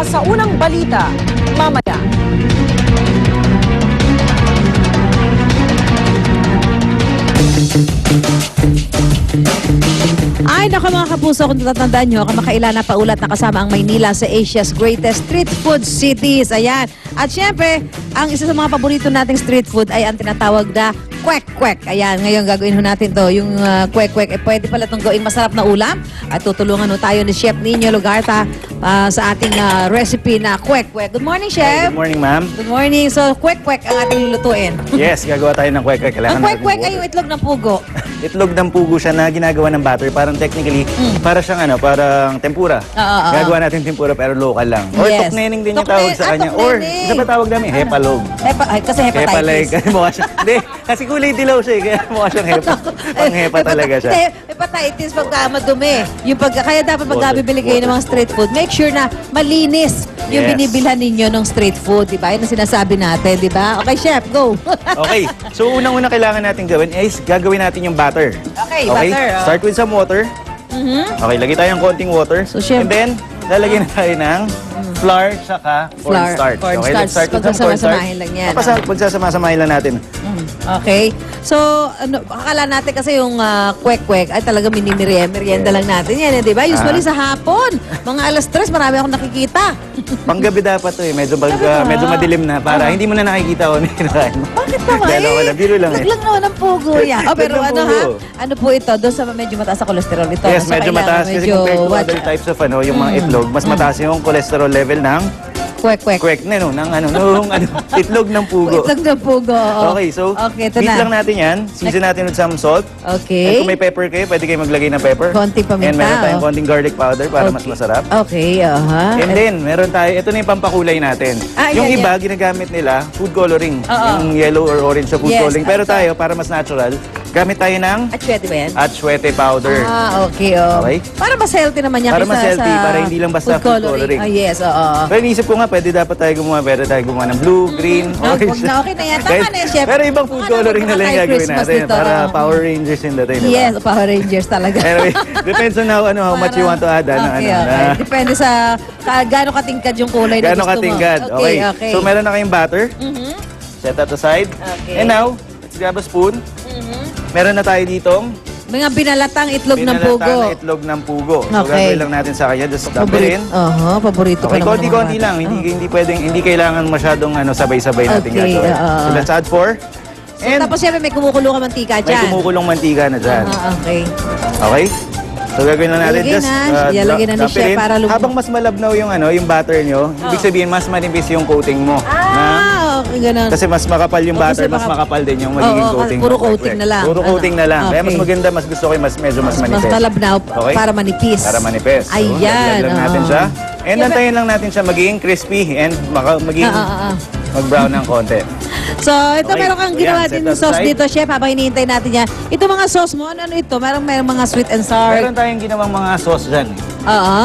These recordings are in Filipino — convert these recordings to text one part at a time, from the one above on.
pa sa unang balita mamaya. Ay, naku mga kapuso, kung natatandaan nyo, kamakailan na paulat na kasama ang Maynila sa Asia's greatest street food cities. Ayan. At syempre, ang isa sa mga paborito nating street food ay ang tinatawag na kwek-kwek. Ayan, ngayon gagawin ho natin to. Yung kwek-kwek, pwede pala itong gawing masarap na ulam. At tutulungan ho tayo ni Chef Nino Lugarta sa ating recipe na kwek-kwek. Good morning, Chef. Good morning, ma'am. Good morning. So, kwek-kwek ang ating lulutuin. Yes, gagawa tayo ng kwek-kwek. Ang kwek-kwek ay yung itlog ng pugo. Itlog ng pugo siya na ginagawa ng batter. Parang technically, para siyang parang tempura. Gagawa natin tempura pero local lang. Or Yes. tokneneng din yung tawag sa kanya. Or isa pa tawag namin, hepalog. Kasi hepatitis. Hepa-like. Mukha siya. Hindi, kasi kulay dilaw siya eh. Kaya mukha siyang hepa. Pang-hepa talaga siya. Hepatitis pagka madumi. Kaya dapat pagka bibili kayo ng mga street food, make sure na malinis yung Yes. binibilhan ninyo ng street food. Diba? Yun ang sinasabi natin. Diba? Okay, Chef, go. Okay, so unang-una kailangan natin gawin is gagawin natin yung batter. Okay, butter. Oh. Start with some water. Okay, lagay tayo ng konting water. So, Chef, and then, lalagyan na tayo ng flour saka cornstarch. Okay, let's start with some cornstarch. Pagsasama-samahin lang yan. Pagsasama-samahin lang natin. Okay. So, akala natin kasi yung kwek-kwek ay talaga merienda lang natin yan, di ba? Usually sa hapon, mga alas 3, marami akong nakikita. Panggabi dapat to eh. Medyo madilim na para hindi mo na nakikita kung ano yung kinakain mo. Bakit naman? Dahil ako lang, biro lang eh. Naglang naman ng pugo yan. Oh, pero Naglang ano pugo. ha? Ano po ito? Doon sa medyo mataas sa cholesterol ito. Yes, So, medyo kailangan mataas kasi compared to other types of yung mga itlog, mas mataas yung cholesterol level ng kwek-kwek. kwek na nung itlog ng pugo. Itlog ng pugo. Oo. Okay, so Okay, ito beat na. lang natin yan. Season natin with some salt. And Okay. kung may pepper kayo, pwede kayo maglagay ng pepper. Konting paminta. And meron tayong oh. konting garlic powder para mas Okay. masarap. Okay, And then, meron tayo, ito na yung pampakulay natin. Yung yan, iba, ginagamit nila, food coloring. Oo. Yung yellow or orange sa food Yes, coloring. Pero ito. tayo, para mas natural, gamit tayo ng Atsuete ba yan? atsuete powder. Okay, oh. Okay. Para mas healthy naman yan Para kaysa mas healthy, sa para hindi lang basta food coloring. Oh, yes, oo. Pero iniisip ko nga, pwede tayo gumawa ng blue, green, orange. Wag na, okay na yan. Tama na yan, Chef. Pero ibang food Baka coloring na naman lang yung gagawin Christmas natin. nito. Para Power Rangers yung dating, diba? Yes, Power Rangers talaga. Anyway, depends on how much you want to add. Okay. Depende sa gaano katingkad yung kulay na Gaano gusto mo. katingkad. Okay. Okay. So, meron na kayong batter. Set that aside. Okay. And now, let's grab a spoon. Meron na tayo ditong Mga binalatang itlog ng pugo. binalatang itlog ng pugo. So, Okay. gagawin lang natin sa kanya. Just dump it in. Paborito Okay, pa naman. konti-konti lang. Hindi kailangan masyadong sabay-sabay natin Okay, gagawin. oo. So, let's add 4. And Tapos syempre may kumukulong ka mantika may dyan. kumukulong mantika na dyan. Okay. Okay? So gagawin lang natin, Ilalagay na ni dump it Chef in. para Habang mas malabnaw yung batter nyo, ibig sabihin mas manipis yung coating mo. Okay, ganun. Kasi mas makapal yung Kasi batter, mas makapal din yung magiging Oo, coating. puro ng coating kwek-kwek. na lang. Puro coating na lang. Kaya mas Okay. maganda, mas gusto ko yung medyo mas manipis. Mas malabnaw Okay? para manipis. Para manipis. So, Ayan. lagyan lang natin oo. siya. And antayin lang natin siya magiging crispy and magiging mag-brown ng konti. So, ito Okay. meron kang So, ginawa yan, din set ng that sauce aside. dito, Chef, habang hinihintay natin yan. Ito mga sauce mo, ano ito? Merong mga sweet and sour. Meron tayong ginawang mga sauce dyan. Oo.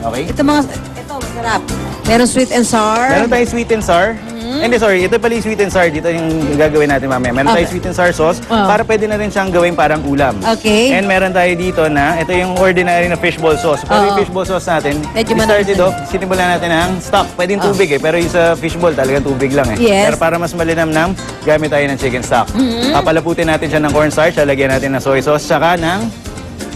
Okay? Ito masarap. Meron sweet and sour. Meron tayong sweet and sour. Hindi, sorry. Ito pala yung sweet and sour. Dito yung gagawin natin mamaya. Meron tayong sweet and sour sauce para pwede na rin siyang gawin parang ulam. Okay. And meron tayo dito na, ito yung ordinary na fishball sauce. Pero yung fishball sauce natin, Medyo we started manamit. off, sinimulan natin ng stock. Pwede yung tubig eh. Pero yung sa fishball, talagang tubig lang eh. Yes. Pero para mas malinamnam, gamit tayo ng chicken stock. Papalaputin natin siya ng cornstarch, lalagyan natin ng soy sauce, saka ng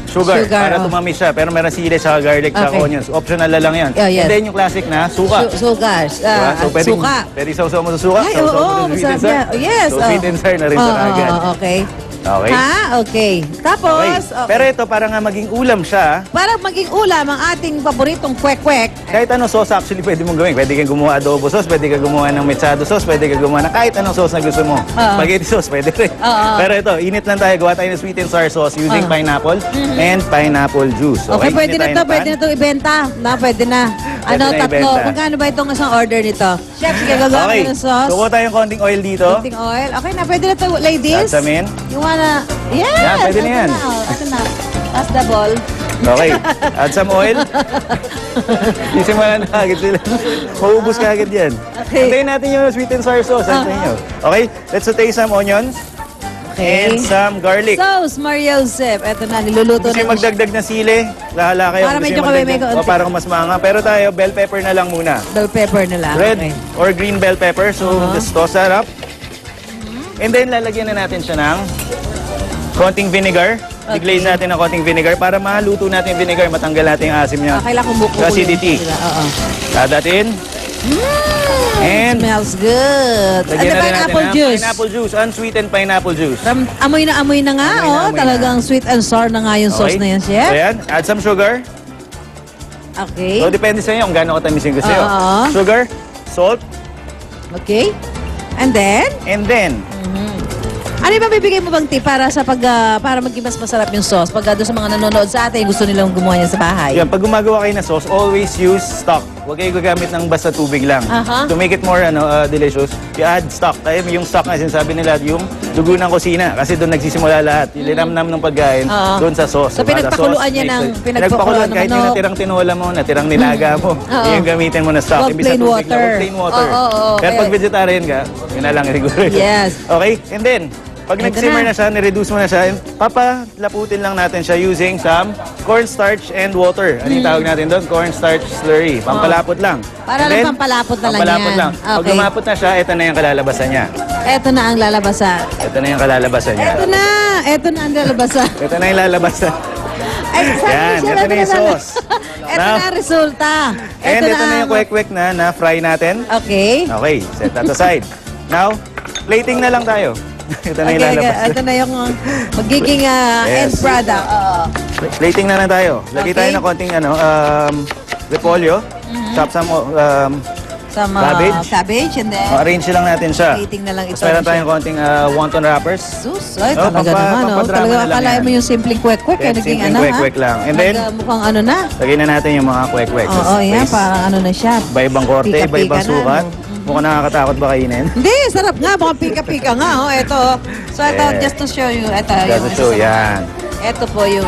sugar para tumamis siya. Pero meron sili, saka garlic, saka Okay. onions. Optional na lang yan. Yes. And then yung classic na suka. Sugar. Diba? So, pwede sausaw mo sa suka. Ay, sausaw mo oo, sa sweet and masarap sour. yan. Yes. So, sweet and sour na rin siya agad. Okay. Okay? Ha? Okay. Tapos, okay. Pero ito, para nga maging ulam siya, para maging ulam ang ating paboritong kwek-kwek. kahit anong sauce actually pwede mong gawin. Pwede kang gumawa adobo sauce, pwede kang gumawa ng mechado sauce, pwede kang gumawa ng kahit anong sauce na gusto mo. Spaghetti sauce, pwede rin. Pero ito, init lang tayo. Gawa tayo ng sweet and sour sauce using pineapple and pineapple juice. Okay, pwede na to, pwede na to ibenta. Pwede na. Pwede na tatlo. ibenta. Magkano ba itong isang order nito? Chef, sige, gagawa Okay, ko ng sauce. kukuha tayong konting oil dito. Konting oil. Okay na, pwede na to, ladies. Sasamin. You wanna... Yes! Yan, pwede na yan. Ito na. Pass the ball. Okay, add some oil. Isimulan na agad sila. Maubos ka agad yan. Okay. Antayin natin yung sweet and sour sauce. Antayin nyo. Okay, let's saute some onions. Okay. And some garlic. Sauce, Mario Joseph. Eto na, niluluto Gusto na. yung magdagdag na sili, lahala kayo. Para Gusto medyo yung kami may magdagdag- kaunti. para mas maanga. Pero tayo, bell pepper na lang muna. Bell pepper na lang. Red Okay. or green bell pepper. So, just toss that up. And then, lalagyan na natin siya ng konting vinegar. Okay. I-glaze natin ng konting vinegar para maluto natin yung vinegar, matanggal natin yung asim niya. Kailangan kumukulo. Acidity. Oo. Add that in. And Smells good. lagyan na rin natin pineapple ng juice. pineapple juice, unsweetened pineapple juice. Amoy na nga. Amoy na, amoy Talagang sweet and sour na nga yung sauce Okay? na yan, So, chef. yan. Add some sugar. Okay. So, depende sa inyo kung gaano katamis yung gusto nyo. Oo. Sugar, salt, Okay. And then, and then, ano yung mabibigay mo bang tip para sa para maging mas masarap yung sauce? Pag doon sa mga nanonood sa atin, gusto nilang gumawa yan sa bahay. yan, pag gumagawa kayo ng sauce, always use stock. Huwag kayo gagamit ng basta tubig lang. Aha. To make it more delicious, you add stock. Kaya yung stock na sinasabi nila, yung dugo ng kusina. Kasi doon nagsisimula lahat. Yung linamnam ng pagkain, Oo. doon sa sauce. So, Diba? The pinagpakuluan sauce niya makes ng- it- pinagpakuluan ng kahit yung manok. natirang tinola mo, natirang nilaga mo, Oo. yung gamitin mo na stock. Huwag Imbis plain na tubig water. lang, huwag plain water. Oo. Pero Kaya- pag vegetarian ka, yun na lang siguro. Yes. Okay? And then, pag Ito nag-simmer na. na siya, nireduce mo na siya, papalaputin lang natin siya using some cornstarch and water. Ano yung tawag natin doon? Cornstarch slurry. Pampalapot lang. Para And lang then, pampalapot na lang pampalapot yan. lang. Pag Okay. lumapot na siya, ito na yung kalalabasan niya. Eto na ang lalabasan. Ito na yung kalalabasan niya. Eto na ang lalabasan. Ito na yung lalabasan. Ay, sabi Yan, siya, ito na yung sauce. Eto Now, na ang resulta. And ito na yung kwek-kwek na fry natin. Okay. Okay, set that aside. Now, plating na lang tayo. Ito na yung lalabasan. Ito na yung magiging end Yes. product. Plating na lang tayo. Lagay Okay. tayo ng konting repolyo. Chop some Some cabbage and then arrange lang natin siya. plating na lang ito. Tapos meron tayong konting wonton wrappers. Sus, ay Oh, talaga naman. Oh. pampadrama Talaga na lang akalain yan. mo yung simpleng kwek-kwek. Yes, Naging simpleng ano kwek-kwek lang. And then, mukhang ano na. lagay na natin yung mga kwek-kwek. Oo, yan. Parang ano na siya. Iba-ibang korte, Pika-pika iba-ibang na, sukat. no? Mukhang nakakatakot ba kainin? Hindi, sarap nga. Mukhang pika-pika nga. Oh. Ito. So, ito, Yeah. just to show you. Ito, Just to yung show, isa sa- yan. Ito po yung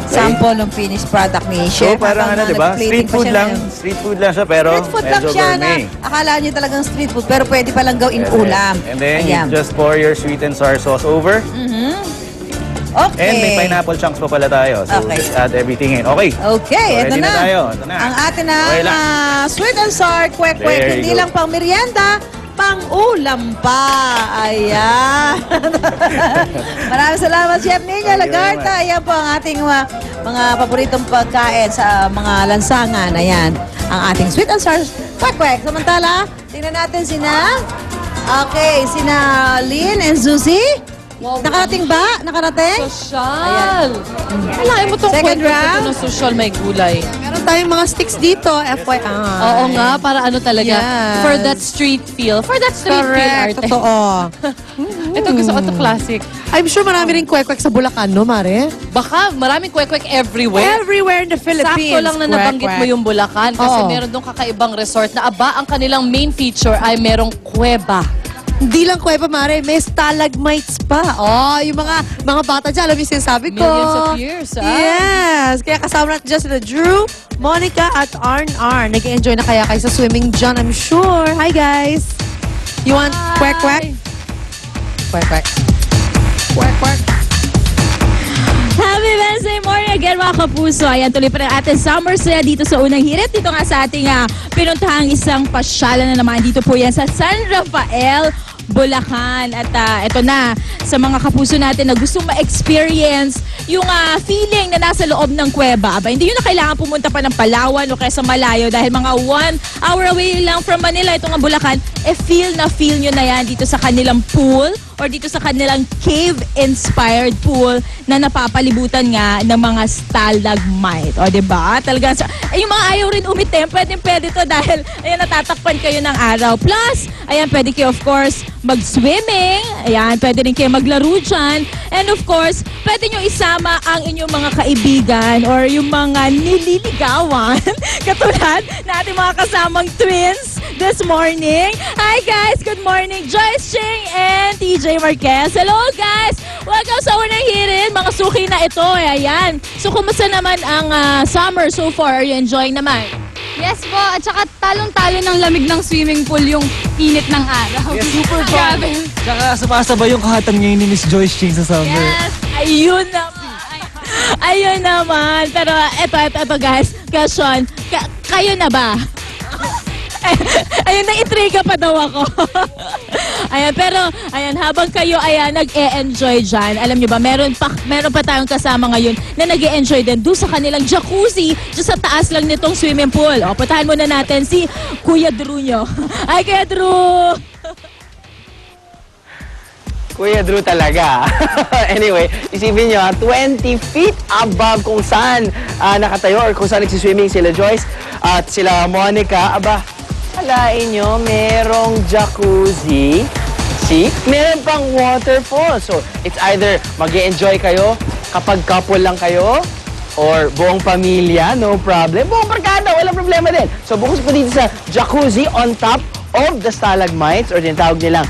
sample ng finished product ni Chef. So parang Habang, ano, di ba? nag-plating Street pa food siya lang. ngayon. Street food lang siya, pero Street food lang medyo siya na gourmet. akala niyo talagang street food pero pwede palang gawin Yes, ulam. And then, Ayan. you just pour your sweet and sour sauce over. Okay. And may pineapple chunks pa pala tayo. So, Okay. just add everything in. Okay. Okay, So, ito ready na. na tayo. Ito na. Ang atin na Okay lang. sweet and sour kwek-kwek. There you Hindi go. lang pang merienda, pang ulam pa. Ayan. Maraming salamat, Chef Nino Thank you very Lagarta. Ayan po ang ating mga paboritong pagkain sa mga lansangan. Ayan, ang ating sweet and sour kwek-kwek. Samantala, tingnan natin sina Lynn and Susie. Wow. Nakarating ba? Nakarating? Social! Kailangan mo itong Second kwento round? ng social may gulay. Meron tayong mga sticks dito, FYI. Oo nga, para ano talaga, Yes. for that street feel. For that street Correct, feel, arte. totoo. Ito gusto ko ito classic. I'm sure marami rin kwek-kwek sa Bulacan, no, Mare? Baka maraming kwek-kwek everywhere. Everywhere in the Philippines. Sakto lang na nabanggit mo kwek-kwek. yung Bulacan kasi Oo. meron doon kakaibang resort na ang kanilang main feature ay merong kuweba. Hindi lang kuweba, Mare, may stalagmites pa. Oh, yung mga bata dyan, alam mo yung sinasabi ko. Millions of years, ah. Yes! Kaya kasama natin dyan sila Drew, Monica, at Arn. Nag-enjoy na kaya kayo sa swimming dyan, I'm sure. Hi, guys! You want kwek-kwek? Kwek-kwek. Kwek-kwek. Happy Wednesday morning again mga kapuso. Ayan, tuloy pa rin ating summer saya dito sa unang hirit. Dito nga sa ating pinuntahang isang pasyalan na naman. Dito po yan sa San Rafael, Bulacan. At ito na, sa mga kapuso natin na gustong ma-experience yung feeling na nasa loob ng kuweba. Aba, hindi yun na kailangan pumunta pa ng Palawan o kaya sa malayo dahil mga 1 hour away lang from Manila, ito nga Bulacan, feel nyo na yan dito sa kanilang pool or dito sa kanilang cave-inspired pool na napapalibutan nga ng mga stalagmite. O, diba? Talaga, yung mga ayaw rin umitim, pwede to dahil ayan, natatakpan kayo ng araw. Plus, ayan, pwede kayo of course mag-swimming. Ayan, pwede rin kayo maglaro dyan. And of course, pwede nyo isama ang inyong mga kaibigan or yung mga nililigawan. Katulad na ating mga kasamang twins this morning. Hi guys! Good morning! Joyce Ching and TJ Marquez. Hello guys! Welcome sa unang hirin. Mga suki na ito. Ayan. So, kumusta naman ang summer so far? Are you enjoying naman? Yes po, at saka talong-talo ng lamig ng swimming pool yung init ng araw. Yes, super fun. Grabe. Tsaka sumasabay yung kahatang niya ni Miss Joyce Ching sa summer. Yes. Ayun naman. Ayun naman. Pero eto guys. Question. Kayo na ba? Ayun, na-intriga pa daw ako. Ayan, pero ayan, habang kayo nag-e-enjoy dyan, alam nyo ba, meron pa tayong kasama ngayon na nag-e-enjoy din doon sa kanilang jacuzzi, dyan sa taas lang nitong swimming pool. O, patahan muna natin si Kuya Drew nyo. Ay, Kuya Drew! Kuya Drew talaga. Anyway, isipin nyo, 20 feet above kung saan nakatayo or kung saan nagsiswimming sila Joyce at sila Monica. Aba, alain nyo, merong jacuzzi. See? Meron pang waterfall. So, it's either mag-e-enjoy kayo kapag couple lang kayo or buong pamilya, no problem. Buong barkada, walang problema din. So, bukod po dito sa jacuzzi on top of the stalagmites or tinatawag nilang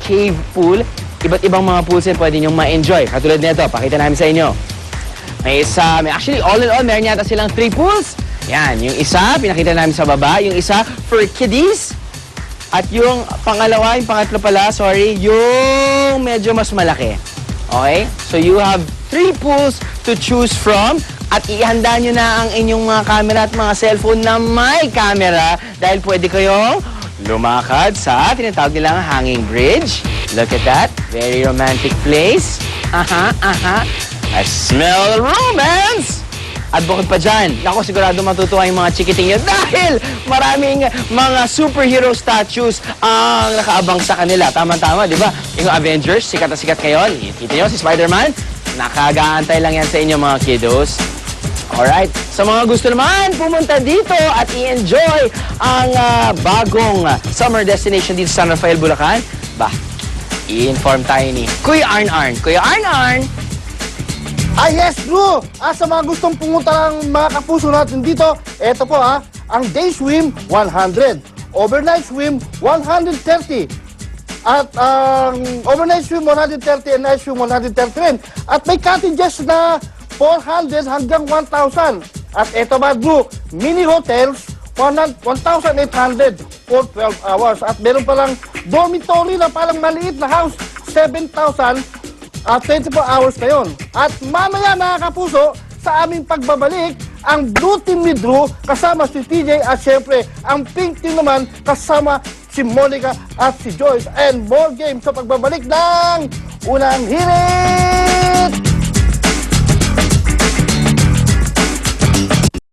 cave pool, iba't ibang mga pools yan pwede nyo ma-enjoy. Katulad nito, pakita namin sa inyo. May actually, all in all, meron yata silang 3 pools. Yan, yung isa, pinakita namin sa baba. Yung isa, for kiddies. At yung pangalawa, yung pangatlo pala, sorry, yung medyo mas malaki. Okay? So you have 3 pools to choose from. At ihanda nyo na ang inyong mga camera at mga cellphone na may camera dahil pwede kayong lumakad sa tinatawag nilang hanging bridge. Look at that. Very romantic place. I smell romance! At bukod pa dyan, naku, sigurado matutuwa yung mga chikiting yun dahil maraming mga superhero statues ang nakaabang sa kanila. Tama-tama, di ba? Yung Avengers, sikat na sikat ngayon. Kita nyo, si Spider-Man, nakagaantay lang yan sa inyo mga kiddos. Alright, sa mga gusto naman pumunta dito at i-enjoy ang bagong summer destination dito sa San Rafael, Bulacan, i-inform tayo ni Kuya Arn. Kuya Arn! Yes, Drew! Sa mga gustong pumunta ng mga kapuso natin dito, eto po ang day swim, 100. Overnight swim, 130. At ang overnight swim, 130 and night swim, 130 rin. At may cottages na 400 hanggang 1,000. At eto ba, Drew, mini hotels, 1,800 for 12 hours. At meron palang dormitory na parang maliit na house, 7,000 24 hours na yun. At mamaya mga kapuso, sa aming pagbabalik, ang Blue Team ni Drew kasama si TJ at syempre ang Pink Team naman kasama si Monica at si Joyce. And more games sa pagbabalik ng Unang Hirit!